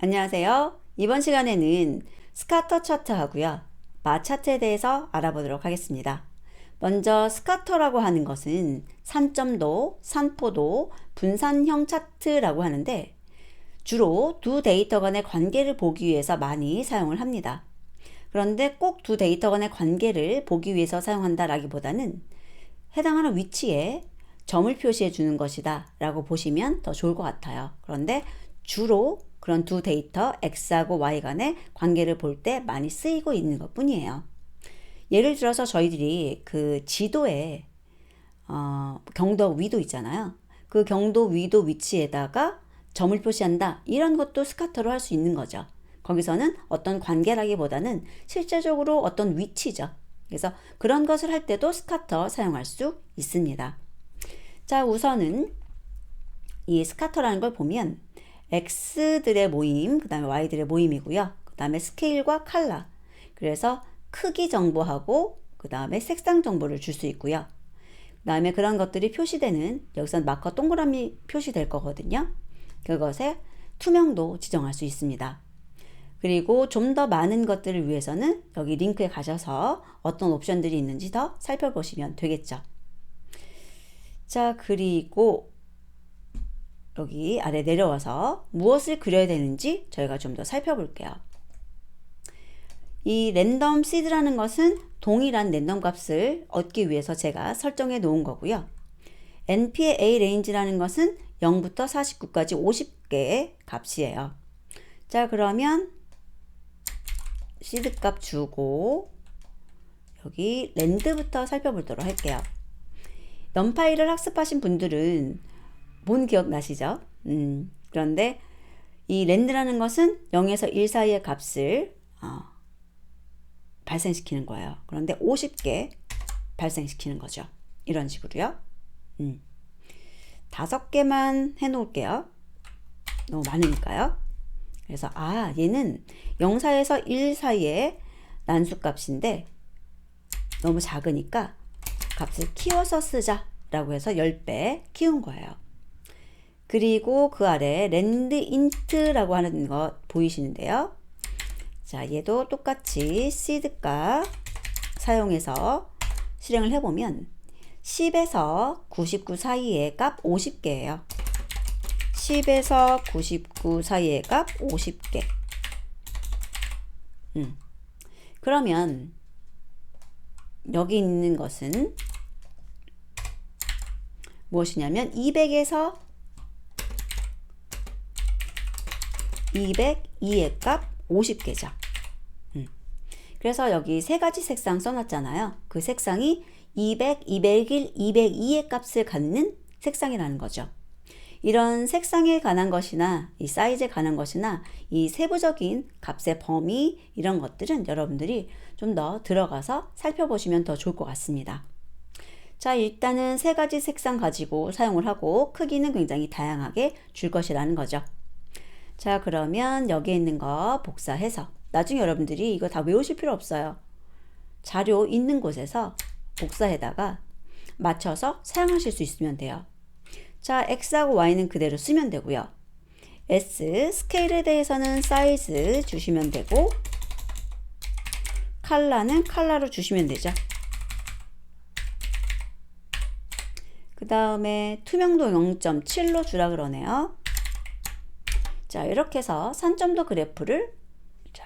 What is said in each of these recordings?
안녕하세요. 이번 시간에는 스카터 차트 하고요. 바 차트에 대해서 알아보도록 하겠습니다. 먼저 스카터라고 하는 것은 산점도, 산포도, 분산형 차트라고 하는데 주로 두 데이터 간의 관계를 보기 위해서 많이 사용을 합니다. 그런데 꼭 두 데이터 간의 관계를 보기 위해서 사용한다라기보다는 해당하는 위치에 점을 표시해 주는 것이다 라고 보시면 더 좋을 것 같아요. 그런데 주로 그런 두 데이터 X하고 Y 간의 관계를 볼 때 많이 쓰이고 있는 것 뿐이에요. 예를 들어서 저희들이 그 지도에 경도 위도 있잖아요. 그 경도 위도 위치에다가 점을 표시한다. 이런 것도 스카터로 할 수 있는 거죠. 거기서는 어떤 관계라기보다는 실제적으로 어떤 위치죠. 그래서 그런 것을 할 때도 스카터 사용할 수 있습니다. 자, 우선은 이 스카터라는 걸 보면 X들의 모임, 그 다음에 Y들의 모임이고요. 그 다음에 스케일과 칼라. 그래서 크기 정보하고 그 다음에 색상 정보를 줄 수 있고요. 그 다음에 그런 것들이 표시되는, 여기서는 마커 동그라미 표시될 거거든요. 그것에 투명도 지정할 수 있습니다. 그리고 좀 더 많은 것들을 위해서는 여기 링크에 가셔서 어떤 옵션들이 있는지 더 살펴보시면 되겠죠. 자, 그리고 여기 아래 내려와서 무엇을 그려야 되는지 저희가 좀 더 살펴볼게요. 이 랜덤 시드라는 것은 동일한 랜덤 값을 얻기 위해서 제가 설정해 놓은 거고요. NP의 A 레인지라는 것은 0부터 49까지 50개의 값이에요. 자, 그러면 시드 값 주고 여기 랜드부터 살펴보도록 할게요. 넘파이를 학습하신 분들은 본 기억 나시죠? 그런데 이 랜드라는 것은 0에서 1 사이의 값을 발생시키는 거예요. 그런데 50개 발생시키는 거죠. 이런 식으로요. 5개만 해놓을게요. 너무 많으니까요. 그래서 얘는 0사에서 1 사이의 난수값인데 너무 작으니까 값을 키워서 쓰자 라고 해서 10배 키운 거예요. 그리고 그 아래 랜드 인트라고 하는 거 보이시는데요. 자, 얘도 똑같이 시드 값 사용해서 실행을 해보면 10에서 99 사이의 값 50개예요. 10에서 99 사이의 값 50개. 그러면 여기 있는 것은 무엇이냐면 200에서 202의 값 50개죠. 그래서 여기 세 가지 색상 써놨잖아요. 그 색상이 200, 201, 202의 값을 갖는 색상이라는 거죠. 이런 색상에 관한 것이나 이 사이즈에 관한 것이나 이 세부적인 값의 범위 이런 것들은 여러분들이 좀 더 들어가서 살펴보시면 더 좋을 것 같습니다. 자, 일단은 세 가지 색상 가지고 사용을 하고 크기는 굉장히 다양하게 줄 것이라는 거죠. 자, 그러면 여기에 있는 거 복사해서 나중에 여러분들이 이거 다 외우실 필요 없어요. 자료 있는 곳에서 복사해다가 맞춰서 사용하실 수 있으면 돼요. 자, X하고 Y는 그대로 쓰면 되고요. S, 스케일에 대해서는 사이즈 주시면 되고 칼라는 칼라로 주시면 되죠. 그 다음에 투명도 0.7로 주라 그러네요. 자, 이렇게 해서 산점도 그래프를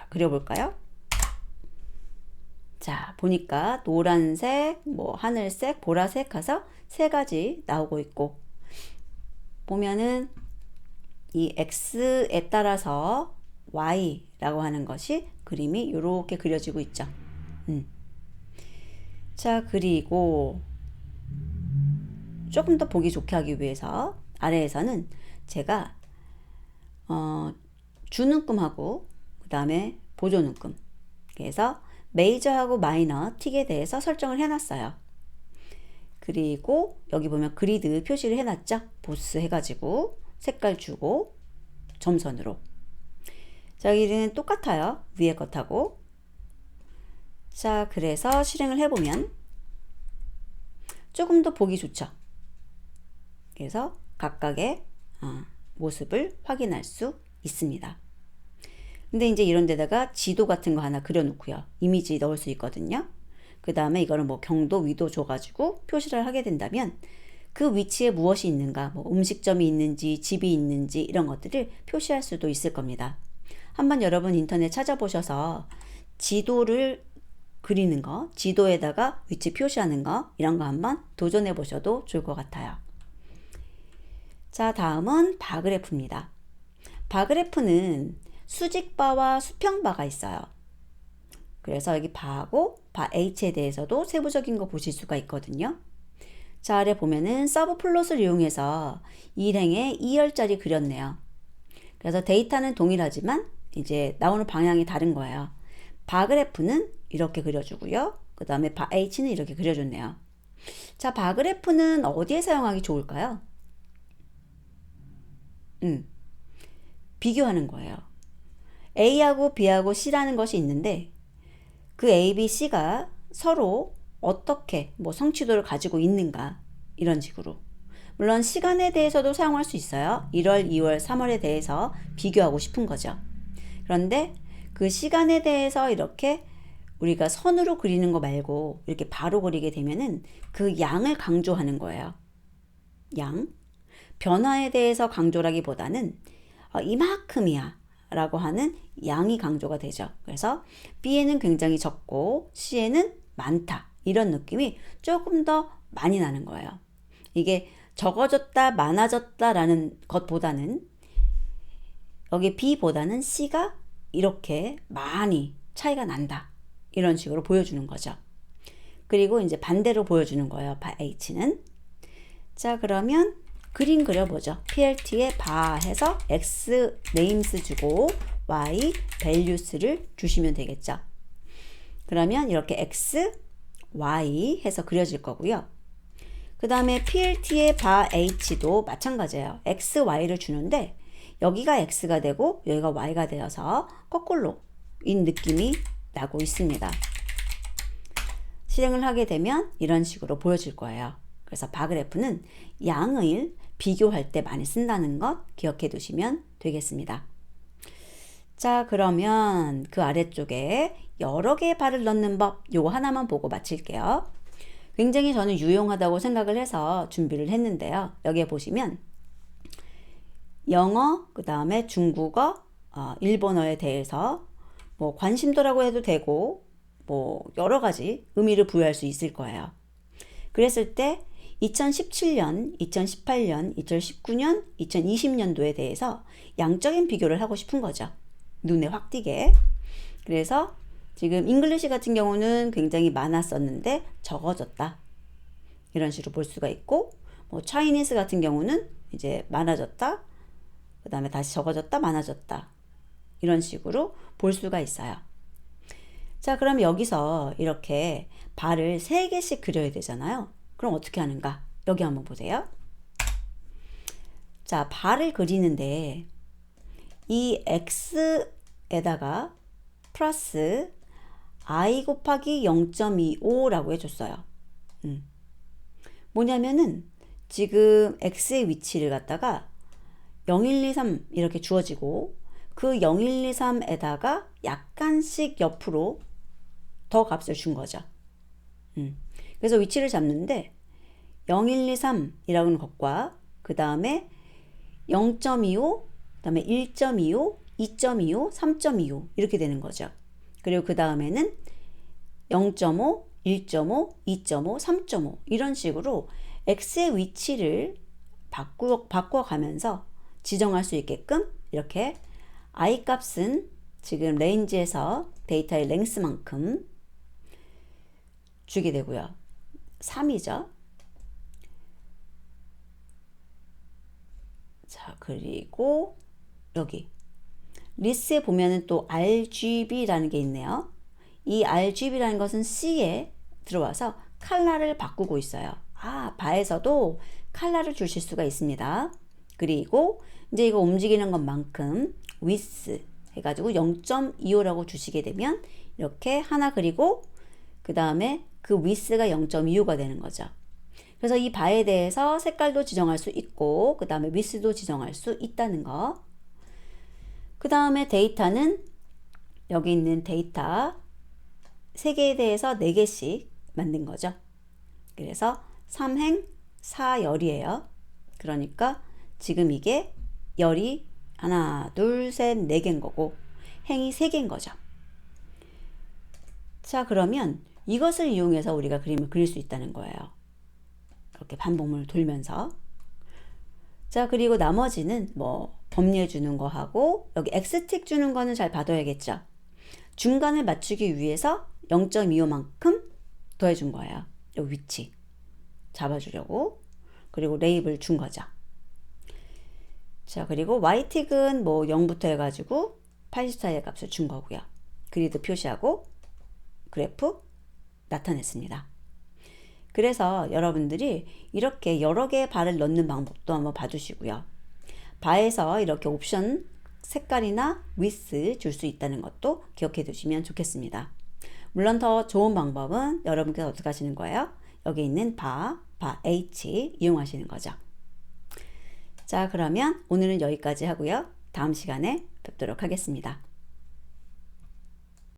그려볼까요? 자, 보니까 노란색, 하늘색, 보라색 해서 세 가지 나오고 있고 보면은 이 X에 따라서 Y라고 하는 것이 그림이 이렇게 그려지고 있죠. 자, 그리고 조금 더 보기 좋게 하기 위해서 아래에서는 제가 주눈금하고 그 다음에 보조눈금 그래서 메이저하고 마이너 틱에 대해서 설정을 해놨어요. 그리고 여기 보면 그리드 표시를 해놨죠. 보스 해가지고 색깔 주고 점선으로. 자, 여기는 똑같아요. 위에 것하고. 자, 그래서 실행을 해보면 조금 더 보기 좋죠. 그래서 각각의 모습을 확인할 수 있습니다. 근데 이제 이런 데다가 지도 같은 거 하나 그려놓고요. 이미지 넣을 수 있거든요. 그 다음에 이거는 뭐 경도, 위도 줘가지고 표시를 하게 된다면 그 위치에 무엇이 있는가, 뭐 음식점이 있는지, 집이 있는지 이런 것들을 표시할 수도 있을 겁니다. 한번 여러분 인터넷 찾아보셔서 지도를 그리는 거, 지도에다가 위치 표시하는 거, 이런 거 한번 도전해 보셔도 좋을 것 같아요. 자, 다음은 바그래프입니다. 바그래프는 수직바와 수평바가 있어요. 그래서 여기 바하고 바 H에 대해서도 세부적인 거 보실 수가 있거든요. 자, 아래 보면은 서브 플롯을 이용해서 일행의 2열짜리 그렸네요. 그래서 데이터는 동일하지만 이제 나오는 방향이 다른 거예요. 바그래프는 이렇게 그려주고요. 그 다음에 바 H는 이렇게 그려줬네요. 자, 바그래프는 어디에 사용하기 좋을까요? 비교하는 거예요. A하고 B하고 C라는 것이 있는데 그 A, B, C가 서로 어떻게 뭐 성취도를 가지고 있는가, 이런 식으로. 물론 시간에 대해서도 사용할 수 있어요. 1월, 2월, 3월에 대해서 비교하고 싶은 거죠. 그런데 그 시간에 대해서 이렇게 우리가 선으로 그리는 거 말고 이렇게 바로 그리게 되면은 그 양을 강조하는 거예요. 양. 변화에 대해서 강조라기보다는 이만큼이야 라고 하는 양이 강조가 되죠. 그래서 B에는 굉장히 적고 C에는 많다, 이런 느낌이 조금 더 많이 나는 거예요. 이게 적어졌다, 많아졌다 라는 것보다는 여기 B보다는 C가 이렇게 많이 차이가 난다, 이런 식으로 보여주는 거죠. 그리고 이제 반대로 보여주는 거예요. 바 H는. 자, 그러면 그림 그려보죠. PLT에 바 해서 X 네임스 주고 Y values를 주시면 되겠죠. 그러면 이렇게 X, Y 해서 그려질 거고요. 그 다음에 PLT의 바 H도 마찬가지예요. X, Y를 주는데 여기가 X가 되고 여기가 Y가 되어서 거꾸로인 느낌이 나고 있습니다. 실행을 하게 되면 이런 식으로 보여질 거예요. 그래서 바그래프는 양을 비교할 때 많이 쓴다는 것 기억해 두시면 되겠습니다. 자, 그러면 그 아래쪽에 여러 개의 바를 넣는 법, 요거 하나만 보고 마칠게요. 굉장히 저는 유용하다고 생각을 해서 준비를 했는데요. 여기에 보시면 영어, 그 다음에 중국어, 일본어에 대해서 뭐 관심도라고 해도 되고 뭐 여러 가지 의미를 부여할 수 있을 거예요. 그랬을 때 2017년, 2018년, 2019년, 2020년도에 대해서 양적인 비교를 하고 싶은 거죠. 눈에 확 띄게. 그래서 지금 잉글리시 같은 경우는 굉장히 많았었는데 적어졌다, 이런 식으로 볼 수가 있고, 뭐 차이니스 같은 경우는 이제 많아졌다, 그 다음에 다시 적어졌다, 많아졌다, 이런 식으로 볼 수가 있어요. 자, 그럼 여기서 이렇게 발을 3개씩 그려야 되잖아요. 그럼 어떻게 하는가? 여기 한번 보세요. 자, 발을 그리는데 이 x에다가 플러스 i 곱하기 0.25라고 해줬어요. 뭐냐면은 지금 x의 위치를 갖다가 0, 1, 2, 3 이렇게 주어지고 그 0, 1, 2, 3에다가 약간씩 옆으로 더 값을 준 거죠. 그래서 위치를 잡는데 0, 1, 2, 3이라는 것과 그 다음에 0.25, 그 다음에 1.25, 2.25, 3.25 이렇게 되는 거죠. 그리고 그 다음에는 0.5, 1.5, 2.5, 3.5 이런 식으로 x의 위치를 바꿔가면서 지정할 수 있게끔 이렇게 i 값은 지금 레인지에서 데이터의 랭스만큼 주게 되고요. 3이죠. 자, 그리고 여기 리스트에 보면은 또 RGB라는 게 있네요. 이 RGB라는 것은 C에 들어와서 컬러를 바꾸고 있어요. 바에서도 컬러를 주실 수가 있습니다. 그리고 이제 이거 움직이는 것만큼 width 해가지고 0.25라고 주시게 되면 이렇게 하나 그리고 그 다음에 그 width가 0.25가 되는 거죠. 그래서 이 바에 대해서 색깔도 지정할 수 있고 그 다음에 width도 지정할 수 있다는 거. 그 다음에 데이터는 여기 있는 데이터 3개에 대해서 4개씩 만든 거죠. 그래서 3행 4열이에요. 그러니까 지금 이게 열이 하나, 둘, 셋, 4개인 거고 행이 3개인 거죠. 자, 그러면 이것을 이용해서 우리가 그림을 그릴 수 있다는 거예요. 이렇게 반복문을 돌면서. 자, 그리고 나머지는 뭐 법리해 주는 거 하고 여기 X틱 주는 거는 잘 봐둬야겠죠. 중간을 맞추기 위해서 0.25만큼 더해준 거예요. 여기 위치 잡아주려고. 그리고 레이블 준 거죠. 자, 그리고 Y틱은 뭐 0부터 해가지고 84의 값을 준 거고요. 그리드 표시하고 그래프 나타냈습니다. 그래서 여러분들이 이렇게 여러 개의 바를 넣는 방법도 한번 봐주시고요. 바에서 이렇게 옵션 색깔이나 위스 줄 수 있다는 것도 기억해 두시면 좋겠습니다. 물론 더 좋은 방법은 여러분께서 어떻게 하시는 거예요? 여기 있는 바 H 이용하시는 거죠. 자, 그러면 오늘은 여기까지 하고요. 다음 시간에 뵙도록 하겠습니다.